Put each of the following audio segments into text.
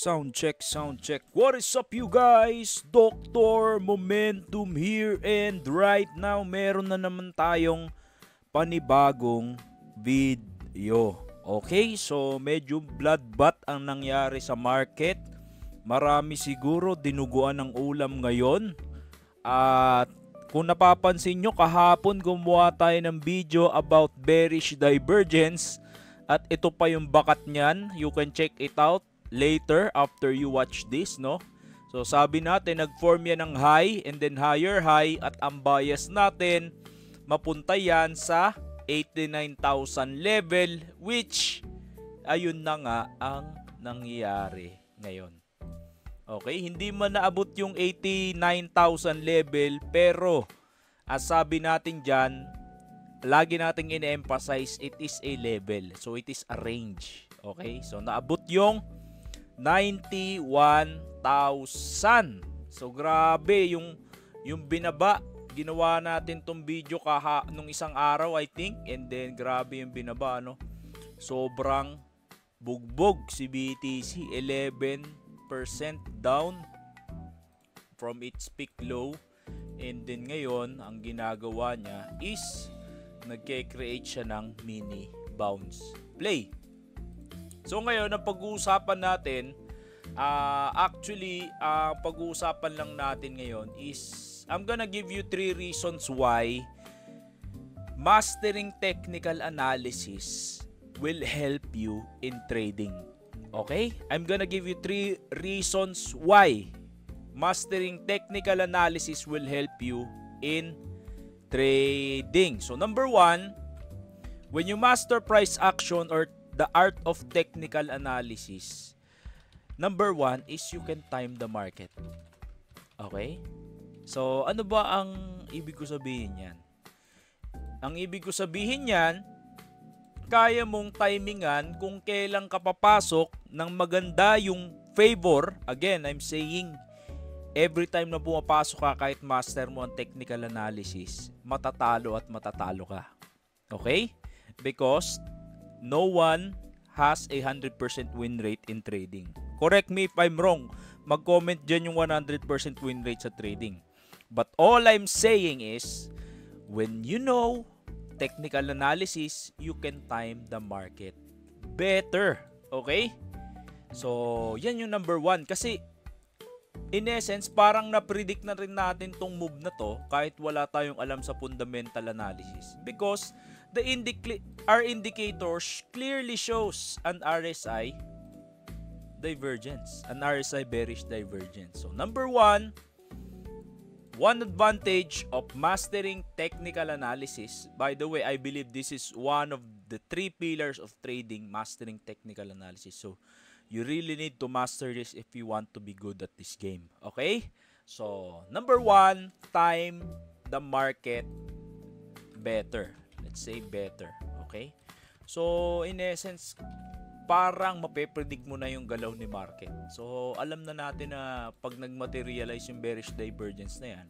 Sound check, sound check. What is up you guys? Dr. Momentum here and right now meron na naman tayong panibagong video. Okay, so medyo bloodbath ang nangyari sa market. Marami siguro dinuguan ng ulam ngayon. At kung napapansin nyo, kahapon gumawa tayo ng video about bearish divergence. At ito pa yung bakat niyan. You can check it out later after you watch this, no? So sabi natin, nag-form yan ng high and then higher high at ang bias natin, mapunta yan sa 89,000 level, which ayun na nga ang nangyayari ngayon. Okay, hindi man naabot yung 89,000 level, pero as sabi natin dyan, lagi nating ine-emphasize, it is a level. So it is a range. Okay, so naabot yung 91,000. So grabe yung binaba. Ginawa natin tong video nung isang araw, I think, and then grabe yung binaba, no? Sobrang bugbog si BTC, 11% down from its peak low. And then ngayon, ang ginagawa niya is nagke-create siya ng mini bounce play. So ngayon, ang pag-uusapan natin, actually, pag-uusapan lang natin ngayon is, I'm gonna give you 3 reasons why mastering technical analysis will help you in trading. Okay? I'm gonna give you 3 reasons why mastering technical analysis will help you in trading. So number 1, when you master price action or the art of technical analysis, number 1 is you can time the market. Okay? So ano ba ang ibig ko sabihin yan? Ang ibig ko sabihin yan, kaya mong timingan kung kailan ka papasok ng maganda yung favor. Again, I'm saying, every time na pumapasok ka, kahit master mo ang technical analysis, matatalo at matatalo ka. Okay? Because no one has a 100% win rate in trading. Correct me if I'm wrong. Mag-comment dyan yung 100% win rate sa trading. But all I'm saying is, when you know technical analysis, you can time the market better. Okay? So, yan yung number 1. Kasi, in essence, parang na-predict na rin natin tong move na to kahit wala tayong alam sa fundamental analysis. Because, our indicators clearly shows an RSI divergence, an RSI bearish divergence. So, number 1, one advantage of mastering technical analysis, by the way, I believe this is one of the 3 pillars of trading, mastering technical analysis. So, you really need to master this if you want to be good at this game. Okay? So, number 1, time the market better. Let's say better. Okay? So, in essence, parang mape-predict mo na yung galaw ni market. So, alam na natin na pag nag-materialize yung bearish divergence na yan,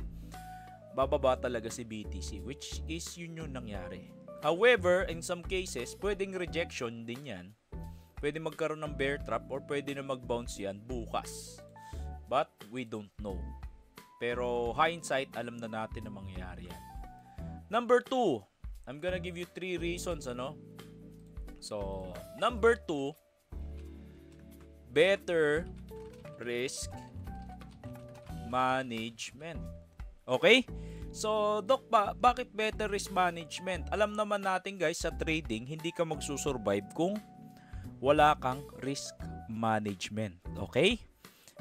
bababa talaga si BTC, which is yun yung nangyari. However, in some cases, pwedeng rejection din yan. Pwede magkaroon ng bear trap or pwede na mag-bounce yan bukas. But, we don't know. Pero, hindsight, alam na natin na mangyayari yan. Number 2, I'm gonna give you 3 reasons, ano? So, number 2, better risk management. Okay? So, Doc, bakit better risk management? Alam naman natin guys, sa trading, hindi ka magsusurvive kung wala kang risk management. Okay?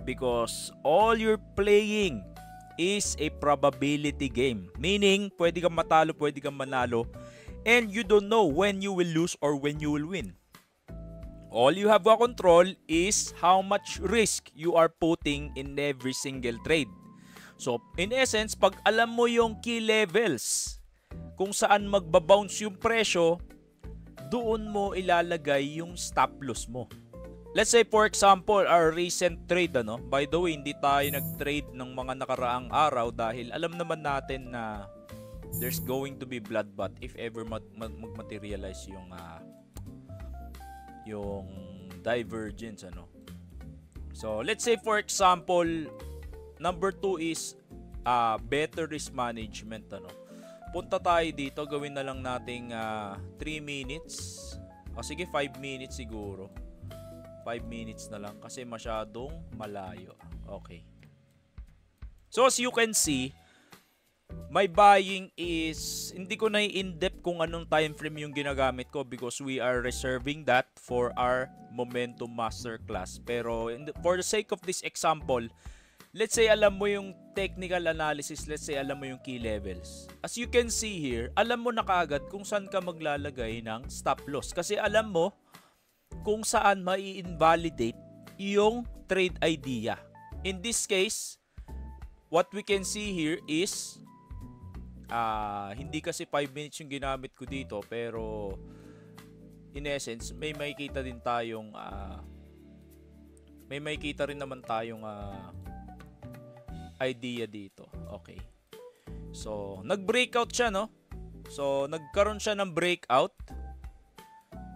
Because all you're playing is a probability game. Meaning, pwede kang matalo, pwede kang manalo, and you don't know when you will lose or when you will win. All you have to control is how much risk you are putting in every single trade. So, in essence, pag alam mo yung key levels, kung saan magbabounce yung presyo, doon mo ilalagay yung stop loss mo. Let's say, for example, our recent trade, ano? By the way, hindi tayo nag-trade ng mga nakaraang araw dahil alam naman natin na there's going to be bloodbath if ever mag-materialize yung divergence, ano. So, let's say for example, number 2 is better risk management. Ano? Punta tayo dito, gawin na lang nating 3 minutes. O sige, 5 minutes siguro. 5 minutes na lang kasi masyadong malayo. Okay. So, as you can see, my buying is, hindi ko na in-depth kung anong time frame yung ginagamit ko because we are reserving that for our Momentum Masterclass. Pero for the sake of this example, let's say alam mo yung technical analysis, let's say alam mo yung key levels. As you can see here, alam mo na kaagad kung saan ka maglalagay ng stop loss. Kasi alam mo kung saan mai-invalidate yung trade idea. In this case, what we can see here is hindi kasi 5 minutes yung ginamit ko dito, pero in essence may makikita din tayong may makikita rin naman tayong idea dito. Okay. So, nag-breakout siya, no? So, nagkaroon siya ng breakout.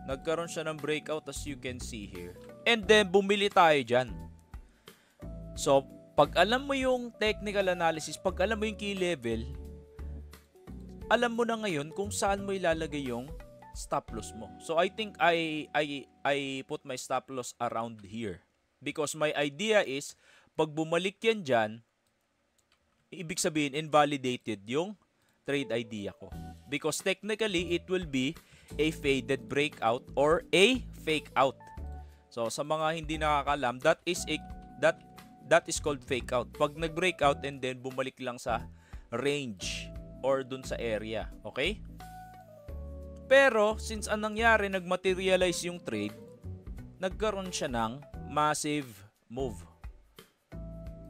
Nagkaroon siya ng breakout as you can see here. And then, bumili tayo dyan. So, pag alam mo yung technical analysis, pag alam mo yung key level, alam mo na ngayon kung saan mo ilalagay yung stop loss mo. So, I think I put my stop loss around here. Because my idea is, pag bumalik yan dyan, ibig sabihin, invalidated yung trade idea ko. Because technically, it will be a faded breakout or a fake out. So, sa mga hindi nakakalam, that is called fake out. Pag nag-breakout and then bumalik lang sa range or dun sa area. Okay? Pero, since anong nangyari, nag-materialize yung trade, nagkaroon siya ng massive move.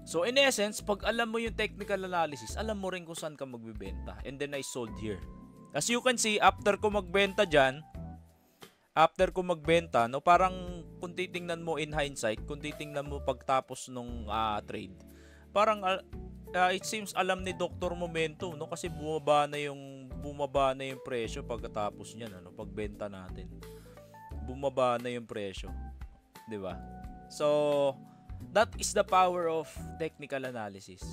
So, in essence, pag alam mo yung technical analysis, alam mo rin kung saan ka magbibenta. And then, I sold here. As you can see, after ko magbenta dyan, no, parang kung titingnan mo in hindsight, kung titingnan mo pagtapos nung trade, parang it seems alam ni Dr. Momentum, no, kasi bumaba na yung presyo pagkatapos niyan, ano, pagbenta natin. Bumaba na yung presyo, 'di ba? So, that is the power of technical analysis.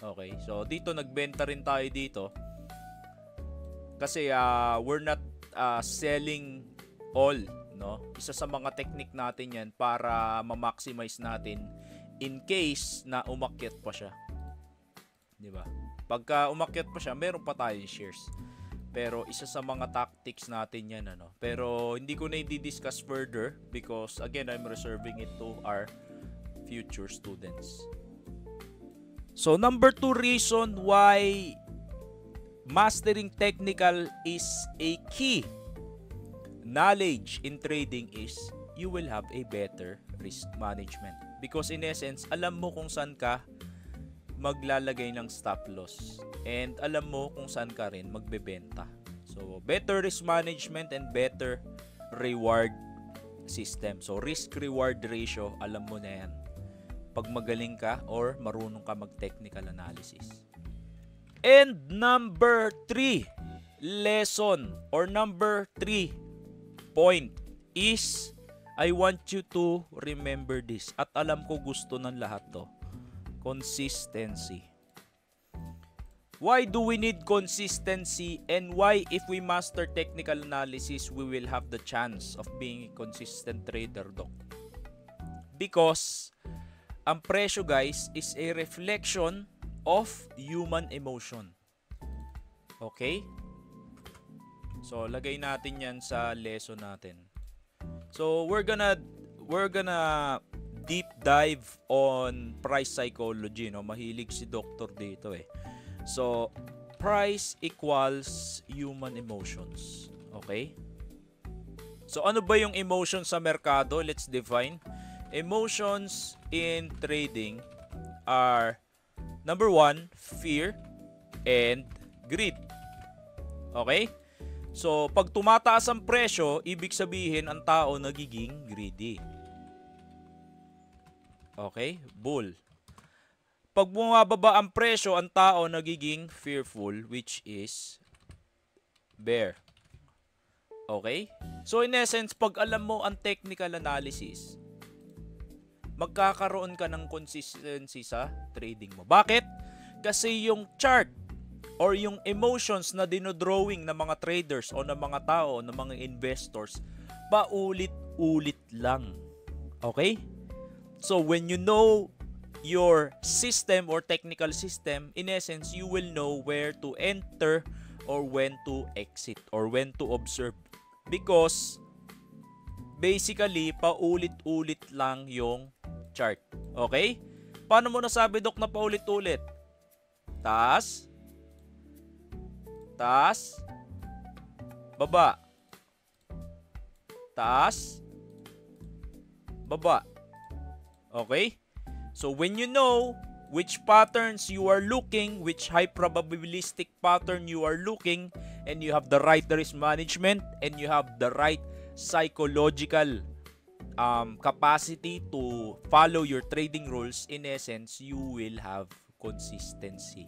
Okay, so dito nagbenta rin tayo dito. Kasi we're not selling all, no? Isa sa mga technique natin 'yan para ma-maximize natin in case na umakyat pa siya. 'Di ba? Pagka umakyat pa siya, meron pa tayong shares. Pero isa sa mga tactics natin 'yan, ano. Pero hindi ko na i-discuss further because again, I'm reserving it to our future students. So number 2 reason why mastering technical is a key knowledge in trading is you will have a better risk management. Because in essence, alam mo kung saan ka maglalagay ng stop loss. And alam mo kung saan ka rin magbebenta. So, better risk management and better reward system. So, risk-reward ratio, alam mo na yan. Pag magaling ka or marunong ka mag-technical analysis. And number 3 lesson or number 3 point is I want you to remember this. At alam ko gusto ng lahat to. Consistency. Why do we need consistency and why if we master technical analysis we will have the chance of being a consistent trader, Doc? Because ang presyo, guys, is a reflection of human emotion. Okay? So, lagay natin yan sa lesson natin. So, we're gonna deep dive on price psychology, no? Mahilig si Doctor dito eh. So, price equals human emotions. Okay? So, ano ba yung emotion sa merkado? Let's define. Emotions in trading are number 1, fear and greed. Okay? So, pag tumataas ang presyo, ibig sabihin ang tao nagiging greedy. Okay? Bull. Pag bumababa ang presyo, ang tao nagiging fearful, which is bear. Okay? So, in essence, pag alam mo ang technical analysis, magkakaroon ka ng consistency sa trading mo. Bakit? Kasi yung chart or yung emotions na dinodrawing ng mga traders o ng mga tao, ng mga investors, paulit-ulit lang. Okay? So when you know your system or technical system, in essence, you will know where to enter or when to exit or when to observe. Because basically, paulit-ulit lang yung chart. Okay? Paano mo nasabi, Doc, na paulit-ulit? Taas, taas, baba, taas, baba. Okay? So when you know which patterns you are looking, which high probabilistic pattern you are looking, and you have the right risk management, and you have the right psychological capacity to follow your trading rules, in essence, you will have consistency.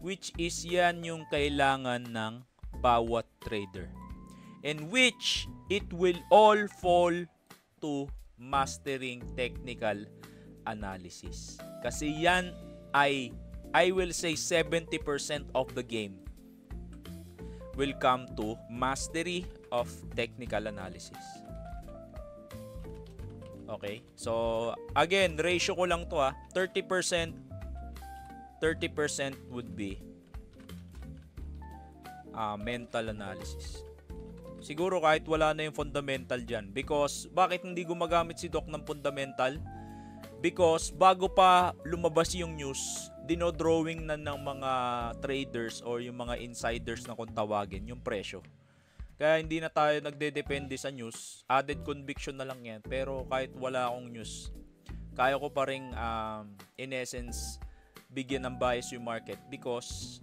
Which is yan yung kailangan ng bawat trader. And which it will all fall to mastering technical analysis. Kasi yan ay, I will say 70% of the game will come to mastery of technical analysis. Okay? So, again, ratio ko lang to 30% would be mental analysis. Siguro kahit wala na yung fundamental dyan. Because, bakit hindi gumagamit si Doc ng fundamental? Because, bago pa lumabas yung news, dinodrawing na ng mga traders or yung mga insiders na kung tawagin, yung presyo. Kaya hindi na tayo nagdedepende sa news. Added conviction na lang yan. Pero kahit wala akong news, kaya ko pa rin, in essence, bigyan ng bias yung market. Because,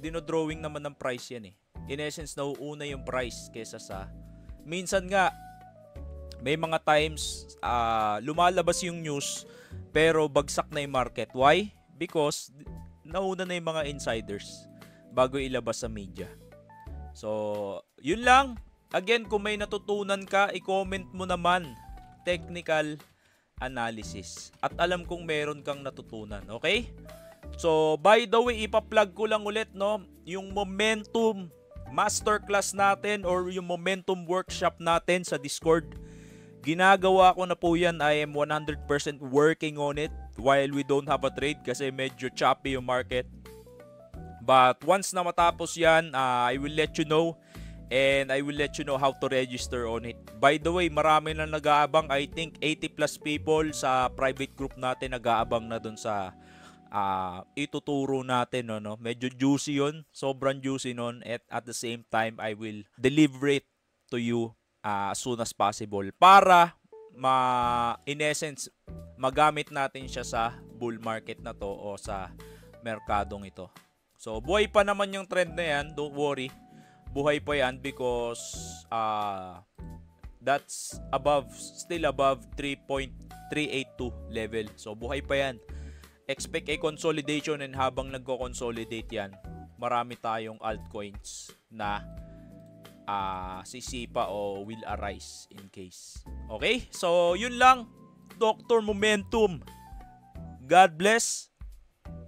dinodrawing naman ng price yan eh. In essence, nauuna yung price kesa sa... Minsan nga, may mga times, lumalabas yung news, pero bagsak na yung market. Why? Because, nauna na yung mga insiders bago ilabas sa media. So, yun lang. Again, kung may natutunan ka, i-comment mo naman technical analysis. At alam kong meron kang natutunan. Okay? So, by the way, ipa-plug ko lang ulit, no? Yung momentum masterclass natin or yung momentum workshop natin sa Discord. Ginagawa ko na po yan. I am 100% working on it while we don't have a trade kasi medyo choppy yung market. But once na matapos yan, I will let you know and I will let you know how to register on it. By the way, marami na nag-aabang. I think 80 plus people sa private group natin nag-aabang na dun sa ituturo natin. No? Medyo juicy yun. Sobrang juicy nun. At the same time, I will deliver it to you as soon as possible para in essence, magamit natin siya sa bull market na to o sa merkadong ito. So, buhay pa naman yung trend na yan. Don't worry. Buhay pa yan because that's still above 3.382 level. So, buhay pa yan. Expect a consolidation and habang nagko-consolidate yan, marami tayong altcoins na sisipa o will arise in case. Okay? So, yun lang. Dr. Momentum. God bless.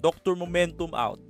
Dr. Momentum out.